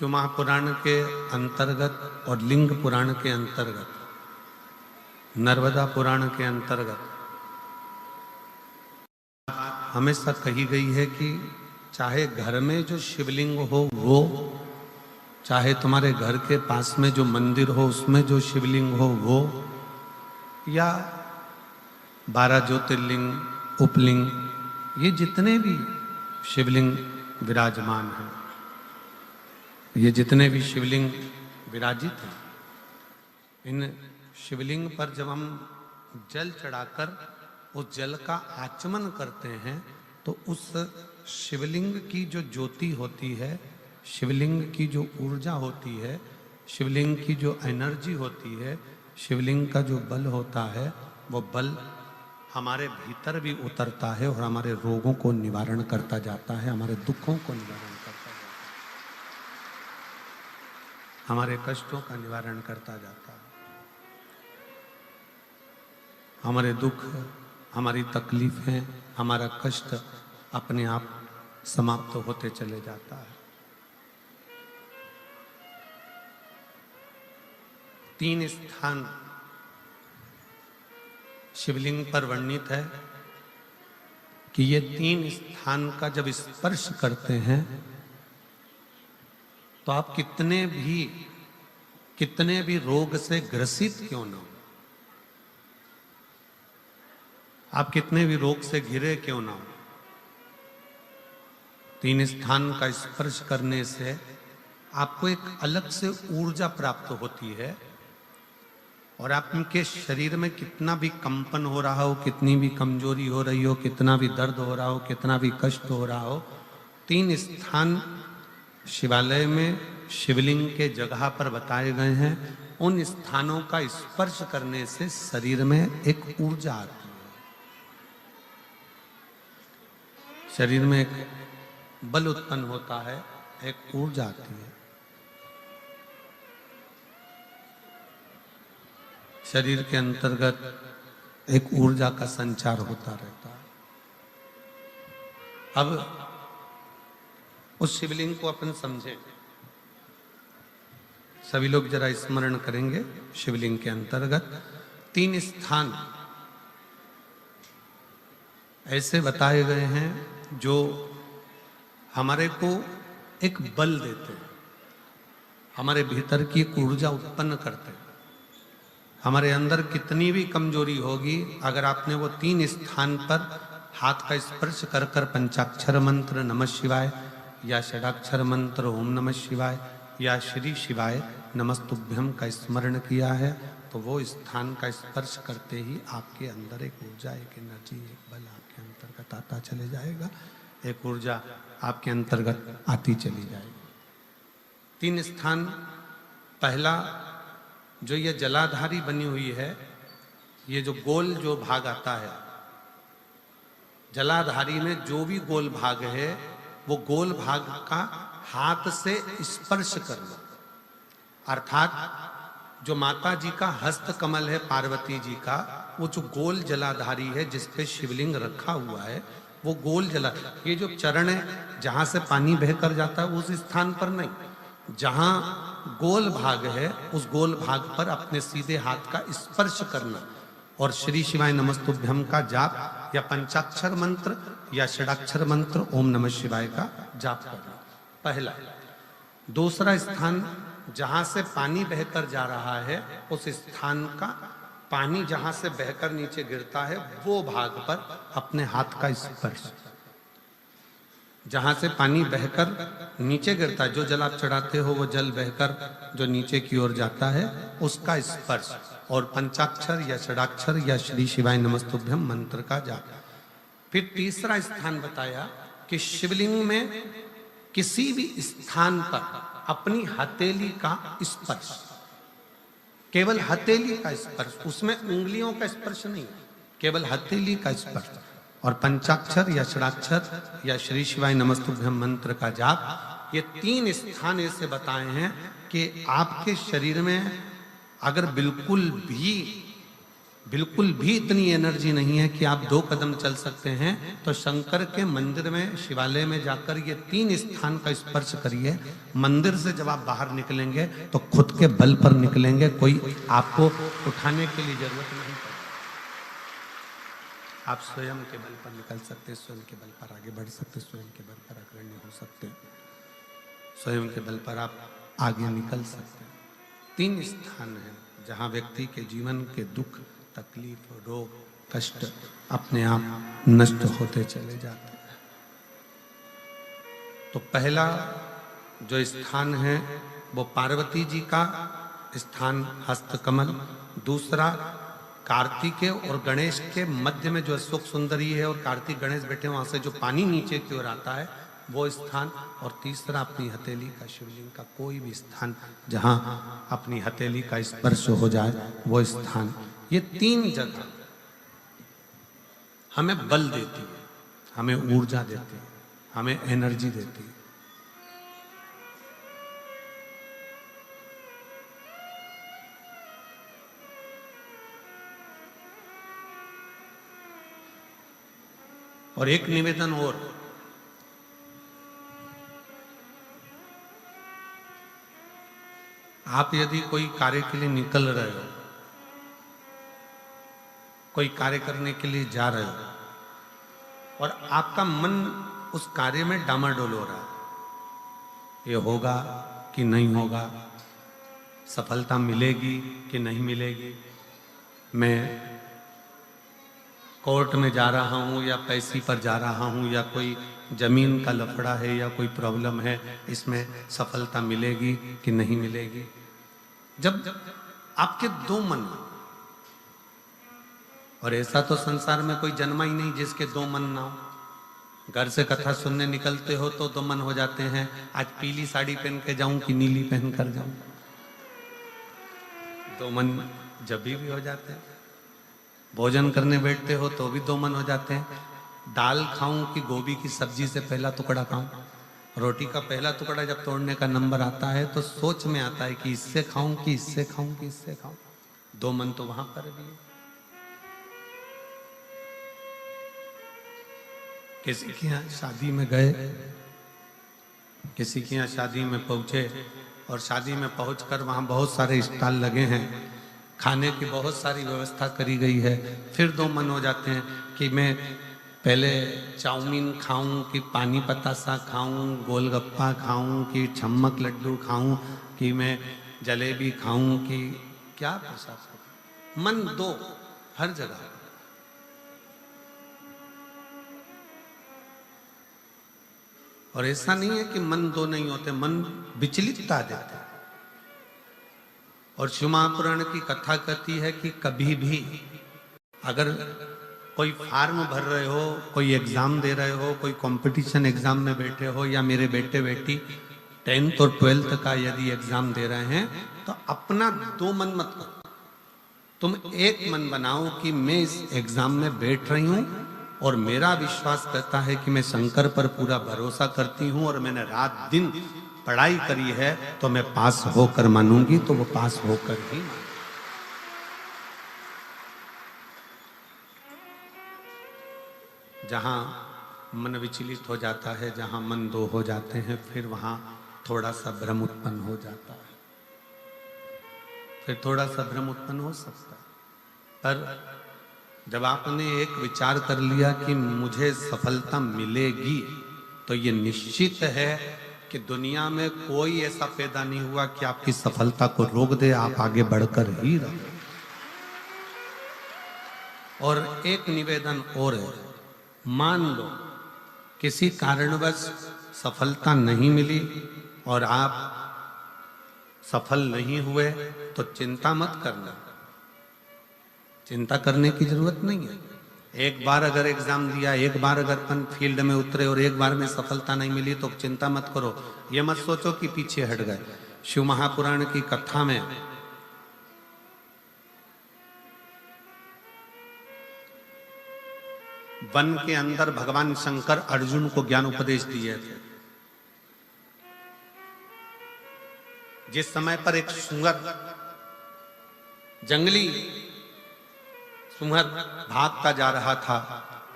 महापुराण के अंतर्गत और लिंग पुराण के अंतर्गत, नर्मदा पुराण के अंतर्गत हमेशा कही गई है कि चाहे घर में जो शिवलिंग हो वो, चाहे तुम्हारे घर के पास में जो मंदिर हो उसमें जो शिवलिंग हो वो, या 12 ज्योतिर्लिंग, उपलिंग, ये जितने भी शिवलिंग विराजमान हैं, ये जितने भी शिवलिंग विराजित हैं, इन शिवलिंग पर जब हम जल चढ़ाकर उस जल का आचमन करते हैं तो उस शिवलिंग की जो ज्योति होती है, शिवलिंग की जो ऊर्जा होती है, शिवलिंग की जो एनर्जी होती है, शिवलिंग का जो बल होता है, वो बल हमारे भीतर भी उतरता है और हमारे रोगों को निवारण करता जाता है, हमारे दुखों को निवारण करता जाता है, हमारे कष्टों का निवारण करता जाता है। हमारे दुख, हमारी तकलीफें, हमारा कष्ट अपने आप समाप्त होते चले जाता है। 3 स्थान शिवलिंग पर वर्णित है कि ये 3 स्थान का जब स्पर्श करते हैं तो आप कितने भी रोग से ग्रसित क्यों न हो, आप कितने भी रोग से घिरे क्यों ना हो, 3 स्थान का स्पर्श करने से आपको एक अलग से ऊर्जा प्राप्त होती है और आपके शरीर में कितना भी कंपन हो रहा हो, कितनी भी कमजोरी हो रही हो, कितना भी दर्द हो रहा हो, कितना भी कष्ट हो रहा हो, 3 स्थान शिवालय में शिवलिंग के जगह पर बताए गए हैं। उन स्थानों का स्पर्श करने से शरीर में एक ऊर्जा आती है, शरीर में एक बल उत्पन्न होता है, एक ऊर्जा आती है, शरीर के अंतर्गत एक ऊर्जा का संचार होता रहता है। अब उस शिवलिंग को अपन समझें, सभी लोग जरा स्मरण करेंगे। शिवलिंग के अंतर्गत 3 स्थान ऐसे बताए गए हैं जो हमारे को एक बल देते हैं, हमारे भीतर की एक ऊर्जा उत्पन्न करते हैं। हमारे अंदर कितनी भी कमजोरी होगी, अगर आपने वो 3 स्थान पर हाथ का स्पर्श कर कर पंचाक्षर मंत्र नमः शिवाय या षडाक्षर मंत्र ओम नमः शिवाय या श्री शिवाय नमस्तुभ्यम का स्मरण किया है तो वो स्थान का स्पर्श करते ही आपके अंदर एक ऊर्जा, एक एनर्जी, एक बल आपके अंतर्गत आता चले जाएगा, एक ऊर्जा आपके अंतर्गत आती चली जाएगी। 3 स्थान, पहला जो ये जलाधारी बनी हुई है, ये जो गोल जो भाग आता है, जलाधारी में जो भी गोल भाग है वो गोल भाग का हाथ से स्पर्श करना, अर्थात जो माता जी का हस्त कमल है पार्वती जी का, वो जो गोल जलाधारी है जिस पे शिवलिंग रखा हुआ है, वो गोल जला, ये जो चरण है जहां से पानी बहकर जाता है उस स्थान पर नहीं, जहां गोल भाग है उस गोल भाग पर अपने सीधे हाथ का स्पर्श करना और श्री शिवाय नमस्तुभ्यम का जाप या पंचाक्षर मंत्र या षडाक्षर मंत्र ओम नमः शिवाय का जाप करना, पहला। दूसरा स्थान, जहां से पानी बहकर जा रहा है उस स्थान का पानी जहां से बहकर नीचे गिरता है वो भाग पर अपने हाथ का स्पर्श, जहां से पानी बहकर नीचे गिरता है, जो जल आप चढ़ाते हो वो जल बहकर जो नीचे की ओर जाता है उसका स्पर्श, और पंचाक्षर या षडाक्षर या श्री शिवाय नमस्तुभ्यम मंत्र का जाप। फिर तीसरा स्थान बताया कि शिवलिंग में किसी भी स्थान पर अपनी हथेली का स्पर्श, केवल हथेली का स्पर्श, उसमें उंगलियों का स्पर्श नहीं, केवल हथेली का स्पर्श, और पंचाक्षर या षडाक्षर या श्री शिवाय नमस्तुभ्यम मंत्र का जाप। ये 3 स्थान ऐसे बताए हैं कि आपके शरीर में अगर बिल्कुल भी बिल्कुल भी इतनी एनर्जी नहीं है कि आप 2 कदम चल सकते हैं, तो शंकर के मंदिर में, शिवालय में जाकर ये 3 स्थान का स्पर्श करिए। मंदिर से जब आप बाहर निकलेंगे तो खुद के बल पर निकलेंगे, कोई आपको उठाने के लिए जरूरत नहीं पड़ेगी। आप स्वयं के बल पर निकल सकते, स्वयं के बल पर आगे बढ़ सकते, स्वयं के बल पर अग्रणी हो सकते, स्वयं के बल पर आप आगे निकल सकते हैं। 3 स्थान हैं जहां व्यक्ति के जीवन के दुख, तकलीफ, रोग, कष्ट अपने आप नष्ट होते चले जाते हैं। तो पहला जो स्थान है वो पार्वती जी का स्थान हस्तकमल, दूसरा कार्तिकेय और गणेश के मध्य में जो अशोक सुंदरी है और कार्तिक गणेश बैठे वहां से जो पानी नीचे की ओर आता है वो स्थान, और तीसरा अपनी हथेली का, शिवलिंग का कोई भी स्थान जहां अपनी हथेली का स्पर्श हो जाए वो स्थान। ये 3 जगह हमें बल देती है, हमें ऊर्जा देती है, हमें एनर्जी देती है। और एक निवेदन और, आप यदि कोई कार्य के लिए निकल रहे हो, कोई कार्य करने के लिए जा रहे हो और आपका मन उस कार्य में डामाडोल हो रहा है, ये होगा कि नहीं होगा, सफलता मिलेगी कि नहीं मिलेगी, मैं कोर्ट में जा रहा हूँ या पैसी पर जा रहा हूँ, या कोई जमीन का लफड़ा है या कोई प्रॉब्लम है, इसमें सफलता मिलेगी कि नहीं मिलेगी। जब आपके 2 मन, और ऐसा तो संसार में कोई जन्मा ही नहीं जिसके 2 मन ना हो। घर से कथा सुनने निकलते हो तो 2 मन हो जाते हैं, आज पीली साड़ी पहन के जाऊं कि नीली पहन कर जाऊं, 2 मन जब भी हो जाते हैं। भोजन करने बैठते हो तो भी 2 मन हो जाते हैं, दाल खाऊं कि गोभी की सब्जी से पहला टुकड़ा खाऊं। रोटी का पहला टुकड़ा जब तोड़ने का नंबर आता है तो सोच में आता है कि इससे खाऊं कि इससे खाऊं कि इससे खाऊं। 2 मन तो वहां पर भी है। किसी के यहाँ शादी में गए, किसी के यहाँ शादी में पहुंचे और शादी में पहुंचकर वहां बहुत सारे स्टॉल लगे हैं, खाने की बहुत सारी व्यवस्था करी गई है, फिर 2 मन हो जाते हैं कि मैं पहले चाउमीन खाऊं कि पानी पतासा खाऊं, गोलगप्पा खाऊं कि छम्मक लड्डू खाऊं, कि मैं जलेबी खाऊं कि क्या प्रसाद। मन 2 हर जगह। और ऐसा नहीं है कि मन 2 नहीं होते, मन विचलितता देते हैं। और शिव महापुराण की कथा कहती है कि कभी भी अगर कोई फार्म भर रहे हो, कोई एग्जाम दे रहे हो, कोई कंपटीशन एग्जाम में बैठे हो, या मेरे बेटे बेटी 10th और 12th का यदि एग्जाम दे रहे हैं, तो अपना 2 मन मत करो, तुम एक मन बनाओ कि मैं इस एग्जाम में बैठ रही हूं और मेरा विश्वास कहता है कि मैं शंकर पर पूरा भरोसा करती हूं और मैंने रात दिन पढ़ाई करी है तो मैं पास होकर मानूंगी, तो वो पास होकर ही। जहां मन विचलित हो जाता है, जहां मन 2 हो जाते हैं, फिर वहां थोड़ा सा भ्रम उत्पन्न हो जाता है, फिर थोड़ा सा भ्रम उत्पन्न हो सकता है। पर जब आपने एक विचार कर लिया कि मुझे सफलता मिलेगी, तो ये निश्चित है कि दुनिया में कोई ऐसा पैदा नहीं हुआ कि आपकी सफलता को रोक दे, आप आगे बढ़कर ही रहो। और एक निवेदन और है, मान लो किसी कारणवश सफलता नहीं मिली और आप सफल नहीं हुए, तो चिंता मत करना, चिंता करने की जरूरत नहीं है। एक बार अगर एग्जाम दिया, एक बार अगर अपन फील्ड में उतरे और एक बार में सफलता नहीं मिली तो चिंता मत करो। ये मत सोचो कि पीछे हट गए। शिव महापुराण की कथा में वन के अंदर भगवान शंकर अर्जुन को ज्ञान उपदेश दिए थे। जिस समय पर एक सुअर, जंगली सुमर भागता जा रहा था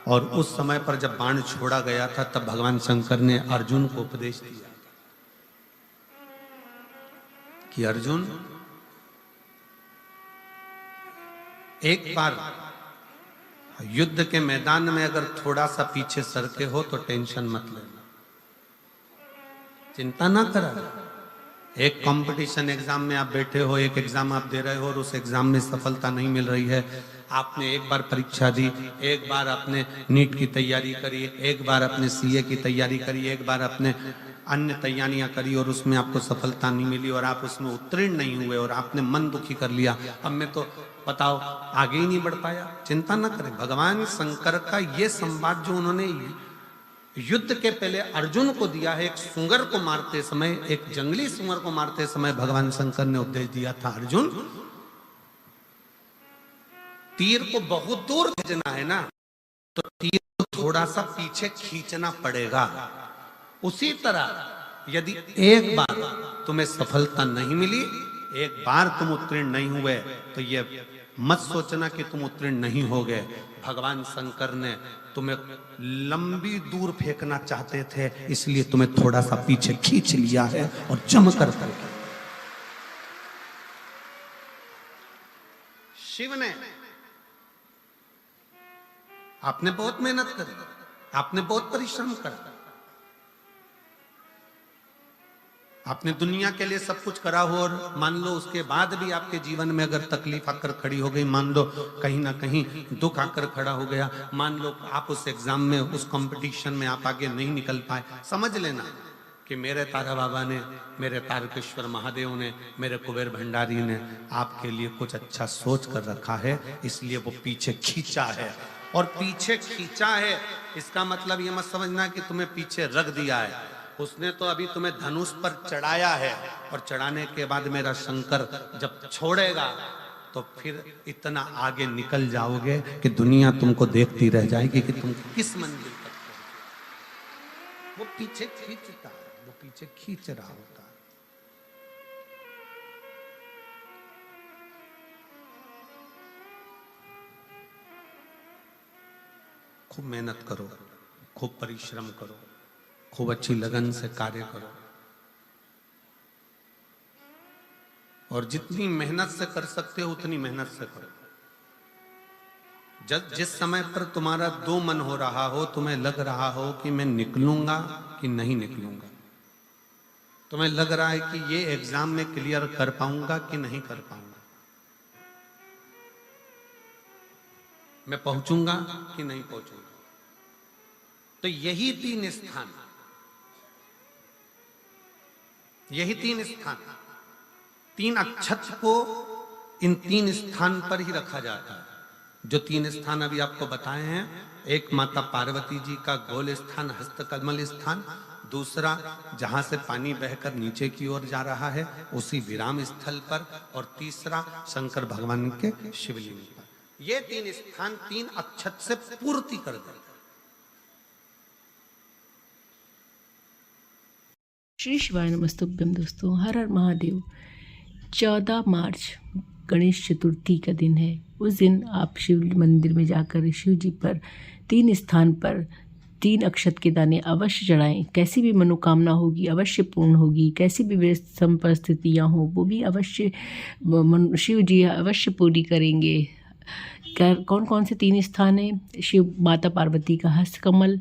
और उस समय पर जब बाण छोड़ा गया था तब भगवान शंकर ने अर्जुन को उपदेश दिया कि अर्जुन, एक बार युद्ध के मैदान में अगर थोड़ा सा पीछे सरके हो तो टेंशन मत लेना, चिंता ना करा। एक कंपटीशन एग्जाम में आप बैठे हो, एक एग्जाम आप दे रहे हो और उस एग्जाम में सफलता नहीं मिल रही है। आपने एक बार परीक्षा दी, एक बार आपने नीट की तैयारी करी, एक बार आपने सीए की तैयारी करी, एक बार आपने अन्य तैयारियां करी और उसमें आपको सफलता नहीं मिली और आप उसमें उत्तीर्ण नहीं हुए और आपने मन दुखी कर लिया। अब मैं तो बताओ आगे ही नहीं बढ़ पाया। चिंता न करें, भगवान शंकर का ये संवाद जो उन्होंने युद्ध के पहले अर्जुन को दिया है, एक सुंगर को मारते समय, एक जंगली सुंगर को मारते समय भगवान शंकर ने उपदेश दिया था, अर्जुन तीर को बहुत दूर भेजना है ना, तो तीर को थोड़ा सा पीछे खींचना पड़ेगा। उसी तरह यदि एक बार तुम्हें सफलता नहीं मिली, एक बार तुम उत्तीर्ण नहीं हुए, तो ये मत सोचना कि तुम उत्तीर्ण नहीं हो गए। भगवान शंकर ने तुम्हें लंबी दूर फेंकना चाहते थे, इसलिए तुम्हें थोड़ा सा पीछे खींच लिया है और जम कर करके। शिव ने, आपने बहुत मेहनत करी, आपने बहुत परिश्रम करा, आपने दुनिया के लिए सब कुछ करा हो और मान लो उसके बाद भी आपके जीवन में अगर तकलीफ आकर खड़ी हो गई, मान लो कहीं ना कहीं दुख आकर खड़ा हो गया, मान लो आप उस एग्जाम में, उस कंपटीशन में आप आगे नहीं निकल पाए, समझ लेना कि मेरे तारा बाबा ने, मेरे तारकेश्वर महादेव ने, मेरे कुबेर भंडारी ने आपके लिए कुछ अच्छा सोच कर रखा है, इसलिए वो पीछे खींचा है। और पीछे खींचा है इसका मतलब ये मत समझना कि तुम्हें पीछे रख दिया है। उसने तो अभी तुम्हें धनुष पर चढ़ाया है और चढ़ाने के बाद मेरा शंकर जब छोड़ेगा तो फिर इतना आगे निकल जाओगे कि दुनिया तुमको देखती रह जाएगी कि तुम किस मंजिल तक पहुंचे। वो पीछे खींचता है, वो पीछे खींच रहा होता है। खूब मेहनत करो, खूब परिश्रम करो, खूब अच्छी लगन से कार्य करो और जितनी मेहनत से कर सकते हो उतनी मेहनत से करो। जिस समय पर तुम्हारा दो मन हो रहा हो, तुम्हें लग रहा हो कि मैं निकलूंगा कि नहीं निकलूंगा, तुम्हें लग रहा है कि ये एग्जाम में क्लियर कर पाऊंगा कि नहीं कर पाऊंगा, मैं पहुंचूंगा कि नहीं पहुंचूंगा, तो यही तीन स्थान, यही तीन स्थान, तीन अक्षत को इन तीन स्थान पर ही रखा जाता है। जो तीन स्थान अभी आपको बताए हैं, एक माता पार्वती जी का गोल स्थान, हस्तकमल स्थान, दूसरा जहां से पानी बहकर नीचे की ओर जा रहा है उसी विराम स्थल पर, और तीसरा शंकर भगवान के शिवलिंग पर। ये तीन स्थान तीन अक्षत से पूर्ति कर देते। श्री शिवाय नमस्तुभ्यम। दोस्तों, हर हर महादेव। 14 मार्च गणेश चतुर्थी का दिन है। उस दिन आप शिव मंदिर में जाकर शिव जी पर तीन स्थान पर 3 अक्षत के दाने अवश्य चढ़ाएं। कैसी भी मनोकामना होगी अवश्य पूर्ण होगी, कैसी भी विषम परिस्थितियाँ हो वो भी अवश्य शिव जी अवश्य पूरी करेंगे। कौन कौन से 3 स्थान हैं? शिव माता पार्वती का हस्तकमल,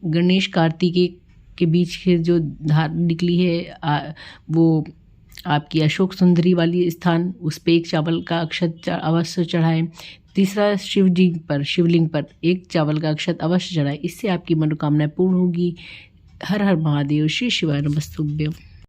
गणेश कार्तिकेय के बीच के जो धार निकली है वो आपकी अशोक सुंदरी वाली स्थान, उस पे 1 चावल का अक्षत अवश्य चढ़ाएं। तीसरा शिव जी पर, शिवलिंग पर 1 चावल का अक्षत अवश्य चढ़ाएं। इससे आपकी मनोकामनाएं पूर्ण होगी। हर हर महादेव। श्री शिवाय नमस्तुभ्यम।